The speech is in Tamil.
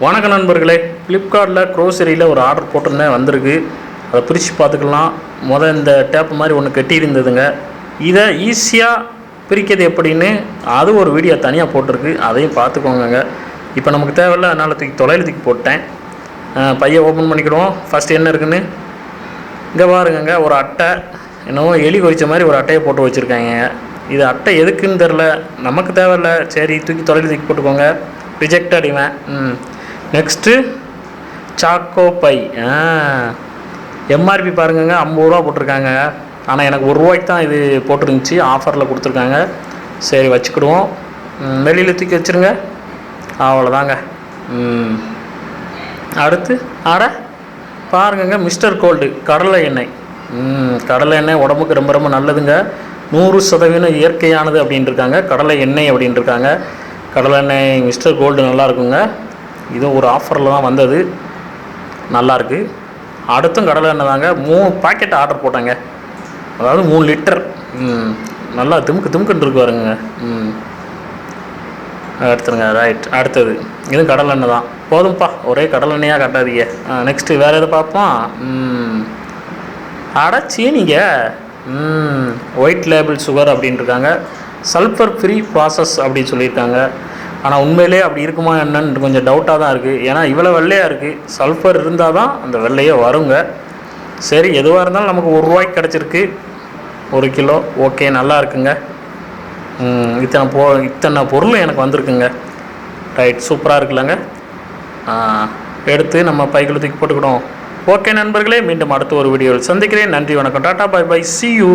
வணக்க நண்பர்களே, ஃப்ளிப்கார்ட்டில் க்ரோசரியில் ஒரு ஆர்டர் போட்டிருந்தேன், வந்திருக்கு. அதை பிரித்து பார்த்துக்கலாம். இந்த டேப் மாதிரி ஒன்று கட்டியிருந்ததுங்க. இதை ஈஸியாக பிரிக்கிறது எப்படின்னு அது ஒரு வீடியோ தனியாக போட்டிருக்கு, அதையும் பார்த்துக்கோங்க. இப்போ நமக்கு தேவையில்லை, அதனால் தொலைவில் தூக்கி போட்டேன். பையை ஓப்பன் பண்ணிக்கிடுவோம். ஃபஸ்ட்டு என்ன இருக்குன்னு இங்கே பாருங்க. ஒரு அட்டை, என்னவோ எலி கொறிச்ச மாதிரி ஒரு அட்டையை போட்டு வச்சுருக்காங்க. இது அட்டை எதுக்குன்னு தெரில, நமக்கு தேவையில்லை. சரி, தொலைவில் தூக்கி போட்டுக்கோங்க. ரிஜெக்டட் இவன். Next choco by. எம்ஆர்பி பாருங்க, 50 ரூபா போட்டிருக்காங்க. ஆனால் எனக்கு 1 ரூபாய்க்கு தான் இது போட்டிருந்துச்சு, ஆஃபரில் கொடுத்துருக்காங்க. சரி, வச்சுக்கிடுவோம். வெளியில் தூக்கி வச்சுருங்க. அவ்வளோதாங்க. அடுத்து பாருங்க, மிஸ்டர் கோல்டு கடலை எண்ணெய். கடலை எண்ணெய் உடம்புக்கு ரொம்ப ரொம்ப நல்லதுங்க. 100% இயற்கையானது அப்படின்ட்டுருக்காங்க. கடலை எண்ணெய் அப்படின்ட்டுருக்காங்க. கடலை எண்ணெய் மிஸ்டர் கோல்டு நல்லாயிருக்குங்க. இதுவும் ஒரு ஆஃபரில் தான் வந்தது, நல்லாயிருக்கு. அடுத்தும் கடலை எண்ணெய் தாங்க. 3 பாக்கெட் ஆர்டர் போட்டாங்க, அதாவது 3 லிட்டர். நல்லா திமுக்குன்னு இருக்கு பாருங்க. எடுத்துருங்க. ரைட். அடுத்தது இதுவும் கடலை எண்ணெய் தான். போதும்ப்பா, ஒரே கடலை எண்ணெயாக கட்டாதீங்க. நெக்ஸ்ட்டு வேறு எதை பார்ப்போம். சீனிங்க. ஒயிட் லேபிள் சுகர் அப்படின்ட்டுருக்காங்க. சல்ஃபர் ஃப்ரீ ப்ராசஸ் அப்படின்னு சொல்லியிருக்காங்க. ஆனால் உண்மையிலே அப்படி இருக்குமா என்னன்னு கொஞ்சம் டவுட்டாக தான் இருக்குது. ஏன்னா இவ்வளோ வெள்ளையாக இருக்குது. சல்ஃபர் இருந்தால் தான் அந்த வெள்ளையே வருங்க. சரி, எதுவாக இருந்தாலும் நமக்கு 1 ரூபாய்க்கு கிடச்சிருக்கு 1 கிலோ. ஓகே, நல்லா இருக்குங்க. இத்தனை பொருள் எனக்கு வந்திருக்குங்க. ரைட், சூப்பராக இருக்குல்லங்க. எடுத்து நம்ம பைக்குள்ள தூக்கி போட்டுக்கிட்டோம். ஓகே நண்பர்களே, மீண்டும் அடுத்த ஒரு வீடியோவில் சந்திக்கிறேன். நன்றி, வணக்கம், tata, bye bye, see you.